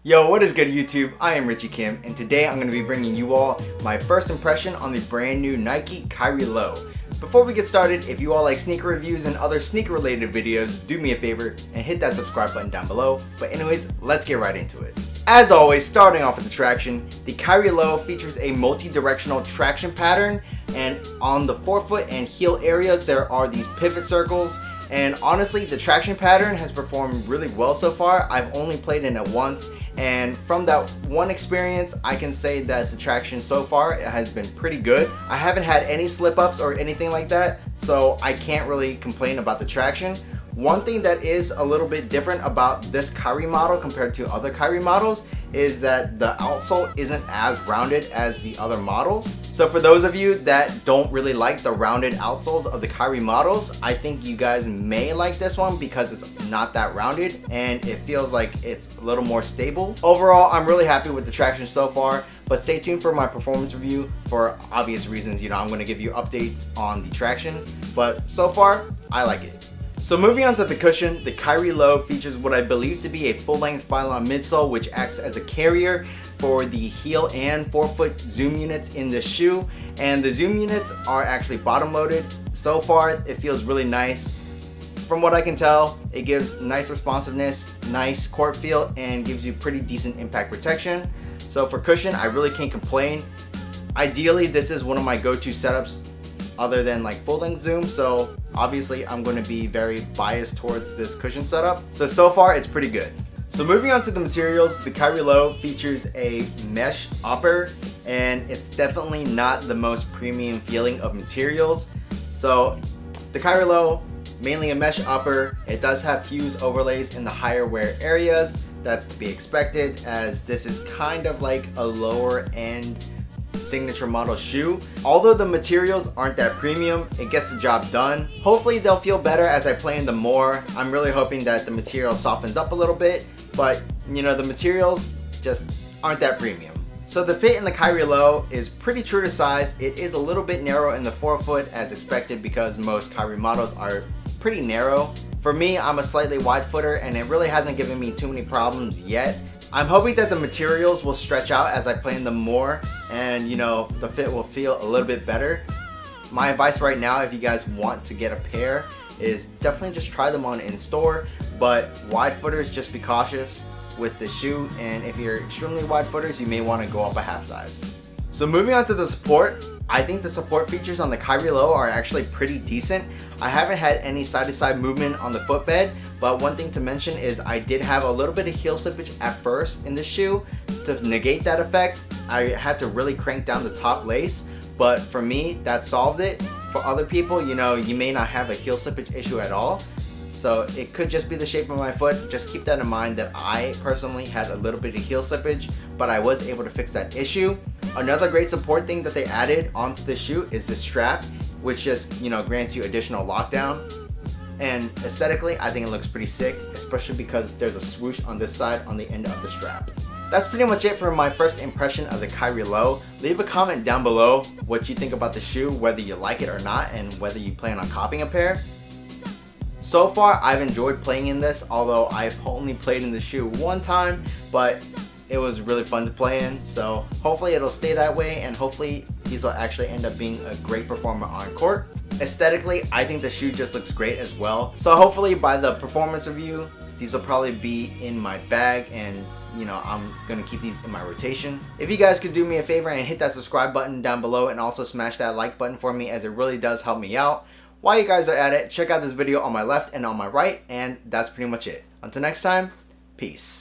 Yo, what is good YouTube? I am Richie Kim, and today I'm going to be bringing you all my first impression on the brand new Nike Kyrie Low. Before we get started, if you all like sneaker reviews and other sneaker related videos, do me a favor and hit that subscribe button down below. But anyways, let's get right into it. As always, starting off with the traction, the Kyrie Low features a multi-directional traction pattern, and on the forefoot and heel areas there are these pivot circles. And honestly, the traction pattern has performed really well so far. I've only played in it once, and from that one experience, I can say that the traction so far has been pretty good. I haven't had any slip-ups or anything like that, so I can't really complain about the traction. One thing that is a little bit different about this Kyrie model compared to other Kyrie models is that the outsole isn't as rounded as the other models. So for those of you that don't really like the rounded outsoles of the Kyrie models, I think you guys may like this one because it's not that rounded and it feels like it's a little more stable. Overall, I'm really happy with the traction so far, but stay tuned for my performance review for obvious reasons. I'm going to give you updates on the traction, but so far, I like it. So moving on to the cushion, the Kyrie Low features what I believe to be a full-length pylon midsole, which acts as a carrier for the heel and forefoot zoom units in the shoe. And the zoom units are actually bottom loaded. So far, it feels really nice. From what I can tell, it gives nice responsiveness, nice court feel, and gives you pretty decent impact protection. So for cushion, I really can't complain. Ideally, this is one of my go-to setups other than like full-length zoom, so obviously I'm going to be very biased towards this cushion setup. So far it's pretty good. So moving on to the materials, the Kyrie Low features a mesh upper, and it's definitely not the most premium feeling of materials. So the Kyrie Low, mainly a mesh upper. It does have fuse overlays in the higher wear areas. That's to be expected, as this is kind of like a lower end signature model shoe. Although the materials aren't that premium, it gets the job done. Hopefully they'll feel better as I play in them more. I'm really hoping that the material softens up a little bit, but the materials just aren't that premium. So the fit in the Kyrie Low is pretty true to size. It is a little bit narrow in the forefoot as expected because most Kyrie models are pretty narrow. For me, I'm a slightly wide footer and it really hasn't given me too many problems yet. I'm hoping that the materials will stretch out as I play in them more and the fit will feel a little bit better. My advice right now, if you guys want to get a pair, is definitely just try them on in store, but wide footers, just be cautious with the shoe, and if you're extremely wide footers, you may want to go up a half size. So moving on to the support, I think the support features on the Kyrie Low are actually pretty decent. I haven't had any side-to-side movement on the footbed, but one thing to mention is I did have a little bit of heel slippage at first in the shoe. To negate that effect, I had to really crank down the top lace, but for me, that solved it. For other people, you may not have a heel slippage issue at all. So it could just be the shape of my foot. Just keep that in mind that I personally had a little bit of heel slippage, but I was able to fix that issue. Another great support thing that they added onto the shoe is the strap, which just grants you additional lockdown. And aesthetically, I think it looks pretty sick, especially because there's a swoosh on this side on the end of the strap. That's pretty much it for my first impression of the Kyrie Low. Leave a comment down below what you think about the shoe, whether you like it or not, and whether you plan on copying a pair. So far, I've enjoyed playing in this, although I've only played in the shoe one time, but it was really fun to play in. So hopefully it'll stay that way, and hopefully these will actually end up being a great performer on court. Aesthetically, I think the shoe just looks great as well. So hopefully by the performance review, these will probably be in my bag, and I'm gonna keep these in my rotation. If you guys could do me a favor and hit that subscribe button down below, and also smash that like button for me, as it really does help me out. While you guys are at it, check out this video on my left and on my right, and that's pretty much it. Until next time, peace.